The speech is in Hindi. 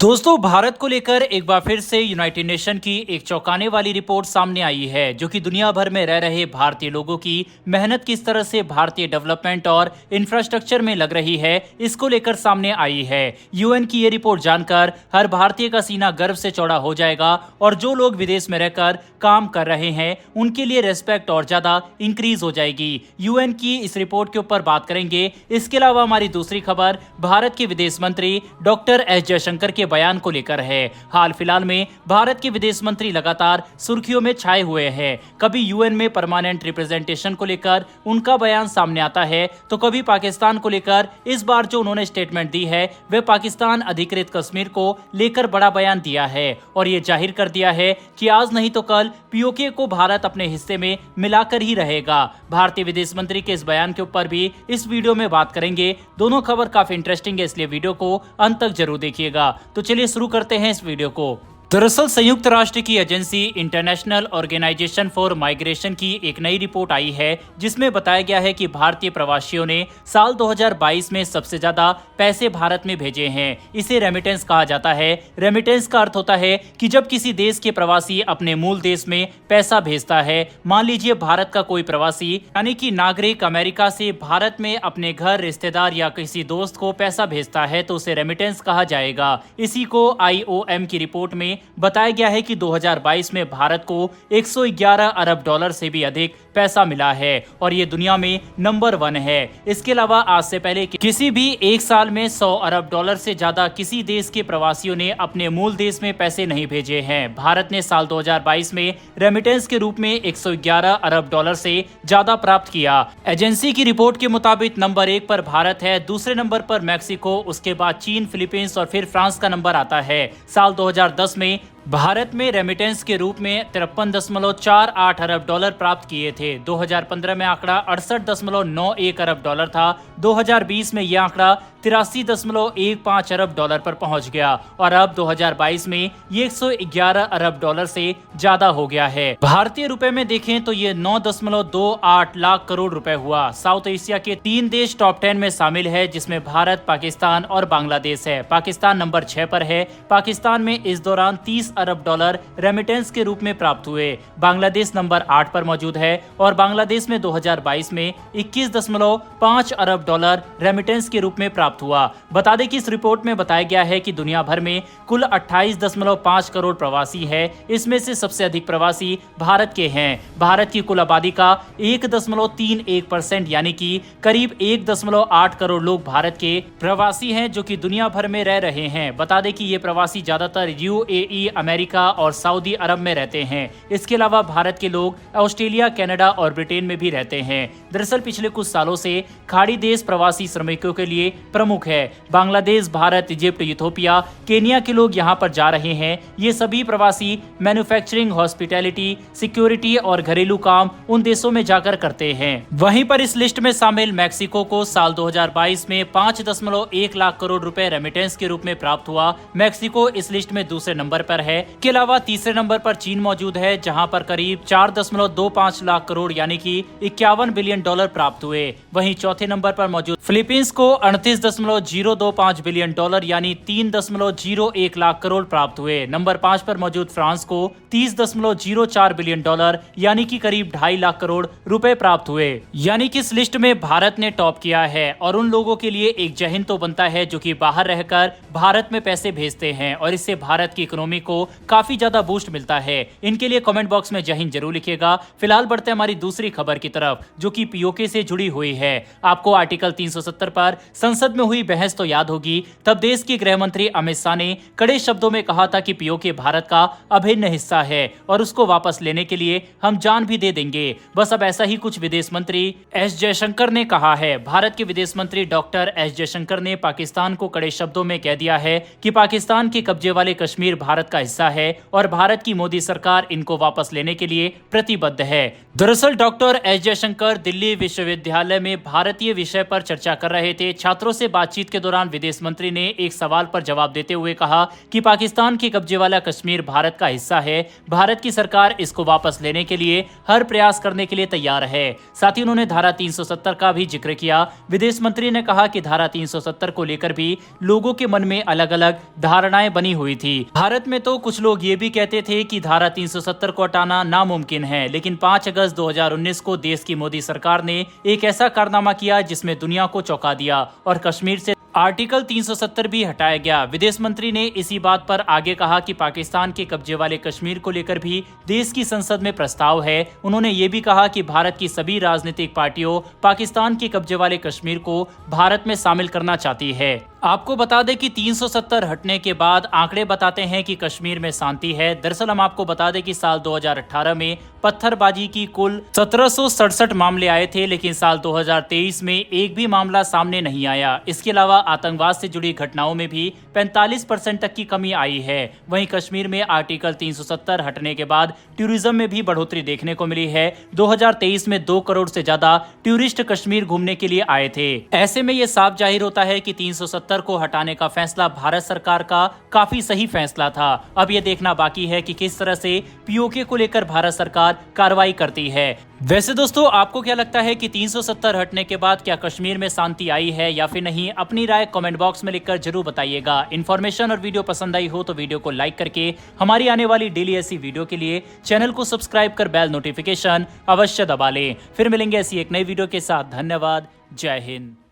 दोस्तों, भारत को लेकर एक बार फिर से यूनाइटेड नेशन की एक चौंकाने वाली रिपोर्ट सामने आई है, जो कि दुनिया भर में रह रहे भारतीय लोगों की मेहनत किस तरह से भारतीय डेवलपमेंट और इंफ्रास्ट्रक्चर में लग रही है, इसको लेकर सामने आई है। यूएन की ये रिपोर्ट जानकर हर भारतीय का सीना गर्व से चौड़ा हो जाएगा और जो लोग विदेश में रहकर काम कर रहे हैं उनके लिए रेस्पेक्ट और ज्यादा इंक्रीज हो जाएगी। यूएन की इस रिपोर्ट के ऊपर बात करेंगे। इसके अलावा हमारी दूसरी खबर भारत के विदेश मंत्री डॉक्टर एस जयशंकर के बयान को लेकर है। हाल फिलहाल में भारत के विदेश मंत्री लगातार सुर्खियों में छाए हुए हैं। कभी यूएन में परमानेंट रिप्रेजेंटेशन को लेकर उनका बयान सामने आता है, तो कभी पाकिस्तान को लेकर। इस बार जो उन्होंने स्टेटमेंट दी है वह पाकिस्तान अधिकृत कश्मीर को लेकर बड़ा बयान दिया है और ये जाहिर कर दिया है कि आज नहीं तो कल पीओके को भारत अपने हिस्से में मिलाकर ही रहेगा। भारतीय विदेश मंत्री के इस बयान के ऊपर भी इस वीडियो में बात करेंगे। दोनों खबर काफी इंटरेस्टिंग है, इसलिए वीडियो को अंत तक जरूर देखिएगा। तो चलिए शुरू करते हैं इस वीडियो को। दरअसल संयुक्त राष्ट्र की agency International Organization for Migration की एक नई रिपोर्ट आई है, जिसमें बताया गया है कि भारतीय प्रवासियों ने साल 2022 में सबसे ज्यादा पैसे भारत में भेजे हैं। इसे रेमिटेंस कहा जाता है। रेमिटेंस का अर्थ होता है कि जब किसी देश के प्रवासी अपने मूल देश में पैसा भेजता है। मान लीजिए भारत का कोई प्रवासी यानी कि नागरिक अमेरिका से भारत में अपने घर, रिश्तेदार या किसी दोस्त को पैसा भेजता है तो उसे रेमिटेंस कहा जाएगा। इसी को IOM की रिपोर्ट में बताया गया है कि 2022 में भारत को 111 अरब डॉलर से भी अधिक पैसा मिला है और ये दुनिया में नंबर 1 है। इसके अलावा आज से पहले किसी भी एक साल में 100 अरब डॉलर से ज्यादा किसी देश के प्रवासियों ने अपने मूल देश में पैसे नहीं भेजे हैं। भारत ने साल 2022 में रेमिटेंस के रूप में 111 अरब डॉलर से ज्यादा प्राप्त किया। एजेंसी की रिपोर्ट के मुताबिक नंबर 1 पर भारत है, दूसरे नंबर पर मैक्सिको, उसके बाद चीन, फिलीपींस और फिर फ्रांस का नंबर आता है। साल 2010 में भारत में रेमिटेंस के रूप में 53.48 अरब डॉलर प्राप्त किए थे। 2015 में आंकड़ा 68.91 अरब डॉलर था। 2020 में यह आंकड़ा 83.15 अरब डॉलर पर पहुंच गया और अब 2022 में ये 111 अरब डॉलर से ज्यादा हो गया है। भारतीय रुपए में देखें तो ये 9.28 लाख करोड़ रुपए हुआ। साउथ एशिया के 3 देश टॉप 10 में शामिल है, जिसमें भारत, पाकिस्तान और बांग्लादेश है। पाकिस्तान नंबर 6 पर है। पाकिस्तान में इस दौरान 30 अरब डॉलर रेमिटेंस के रूप में प्राप्त हुए। बांग्लादेश नंबर 8 पर मौजूद है और बांग्लादेश में 2022 में 21.5 अरब डॉलर रेमिटेंस के रूप में प्राप्त हुआ। बता दें कि इस रिपोर्ट में बताया गया है कि दुनिया भर में कुल 28.5 करोड़ प्रवासी है। इसमें से सबसे अधिक प्रवासी भारत के हैं। भारत की कुल आबादी का 1.31% यानी कि करीब 1.8 करोड़ लोग भारत के प्रवासी हैं, जो कि दुनिया भर में रह रहे हैं। बता दें कि ये प्रवासी ज्यादातर UAE, अमेरिका और सऊदी अरब में रहते हैं। इसके अलावा भारत के लोग ऑस्ट्रेलिया, कनाडा और ब्रिटेन में भी रहते हैं। दरअसल पिछले कुछ सालों से खाड़ी देश प्रवासी श्रमिकों के लिए प्रमुख है। Bangladesh, Bharat, Egypt, Ethiopia, Kenya के लोग यहाँ पर जा रहे हैं। ये सभी प्रवासी मैन्युफैक्चरिंग, हॉस्पिटैलिटी, सिक्योरिटी और घरेलू काम उन देशों में जाकर करते हैं। वहीं पर इस लिस्ट में शामिल मैक्सिको को साल 2022 में 5.1 लाख करोड़ रुपए रेमिटेंस के रूप में प्राप्त हुआ। मैक्सिको इस लिस्ट में दूसरे नंबर पर है। के अलावा तीसरे नंबर पर चीन मौजूद है, जहां पर करीब 4.25 लाख करोड़ यानी कि 51 बिलियन डॉलर प्राप्त हुए। वहीं चौथे नंबर पर मौजूद फिलीपींस को 38.025 बिलियन डॉलर यानी 3.01 लाख करोड़ प्राप्त हुए। नंबर 5 पर मौजूद फ्रांस को 30.04 बिलियन डॉलर यानी कि करीब 2.5 लाख करोड़ रुपए प्राप्त हुए। यानी कि इस लिस्ट में भारत ने टॉप किया है और उन लोगों के लिए एक जय हिंद तो बनता है जो कि बाहर रहकर भारत में पैसे भेजते हैं और इससे भारत की इकोनॉमी को काफी ज्यादा बूस्ट मिलता है। इनके लिए कमेंट बॉक्स में जय हिंद जरूर लिखिएगा। फिलहाल बढ़ते हैं हमारी दूसरी खबर की तरफ, जो कि पीओके से जुड़ी हुई है। आपको आर्टिकल 370 पर संसद में हुई बहस तो याद होगी। तब देश के गृह मंत्री अमित शाह ने कड़े शब्दों में कहा था कि पीओके भारत का अभिन्न हिस्सा है और उसको वापस लेने के लिए हम जान भी दे देंगे। बस अब ऐसा ही कुछ विदेश मंत्री एस जयशंकर ने कहा है। भारत के विदेश मंत्री डॉक्टर एस जयशंकर ने पाकिस्तान को कड़े शब्दों में कह दिया है कि पाकिस्तान के कब्जे वाले कश्मीर भारत का हिस्सा हिस्सा है और भारत की मोदी सरकार इनको वापस लेने के लिए प्रतिबद्ध है। दरअसल डॉक्टर एस जयशंकर दिल्ली विश्वविद्यालय में भारतीय विषय पर चर्चा कर रहे थे। छात्रों से बातचीत के दौरान विदेश मंत्री ने एक सवाल पर जवाब देते हुए कहा कि पाकिस्तान के कब्जे वाला कश्मीर भारत का हिस्सा है। भारत की सरकार इसको वापस लेने के लिए हर प्रयास करने के लिए तैयार है। साथ ही उन्होंने धारा 370 का भी जिक्र किया। विदेश मंत्री ने कहा कि धारा 370 को लेकर भी लोगों के मन में अलग अलग धारणाएं बनी हुई थी। भारत में तो कुछ लोग ये भी कहते थे कि धारा 370 को हटाना नामुमकिन है, लेकिन 5 अगस्त 2019 को देश की मोदी सरकार ने एक ऐसा कारनामा किया जिसमें दुनिया को चौंका दिया और कश्मीर से आर्टिकल 370 भी हटाया गया। विदेश मंत्री ने इसी बात पर आगे कहा कि पाकिस्तान के कब्जे वाले कश्मीर को लेकर भी देश की संसद में प्रस्ताव है। उन्होंने ये भी कहा कि भारत की सभी राजनीतिक पार्टियों पाकिस्तान के कब्जे वाले कश्मीर को भारत में शामिल करना चाहती है। आपको बता दें कि 370 हटने के बाद आंकड़े बताते हैं कि कश्मीर में शांति है। दरअसल हम आपको बता दें कि साल 2018 में पत्थरबाजी की कुल 1767 मामले आए थे, लेकिन साल 2023 में एक भी मामला सामने नहीं आया। इसके अलावा आतंकवाद से जुड़ी घटनाओं में भी 45% तक की कमी आई है। वहीं कश्मीर में आर्टिकल 370 हटने के बाद टूरिज्म में भी बढ़ोतरी देखने को मिली है। 2023 में 2 करोड़ से ज्यादा टूरिस्ट कश्मीर घूमने के लिए आए थे। ऐसे में ये साफ जाहिर होता है कि 370 को हटाने का फैसला भारत सरकार का काफी सही फैसला था। अब ये देखना बाकी है कि किस तरह से पीओके को लेकर भारत सरकार कार्रवाई करती है। वैसे दोस्तों, आपको क्या लगता है कि 370 हटने के बाद क्या कश्मीर में शांति आई है या फिर नहीं? अपनी राय कमेंट बॉक्स में लिखकर जरूर बताइएगा। इन्फॉर्मेशन और वीडियो पसंद आई हो तो वीडियो को लाइक करके हमारी आने वाली डेली ऐसी वीडियो के लिए चैनल को सब्सक्राइब कर बेल नोटिफिकेशन अवश्य दबा लें। फिर मिलेंगे ऐसी एक नई वीडियो के साथ। धन्यवाद। जय हिंद।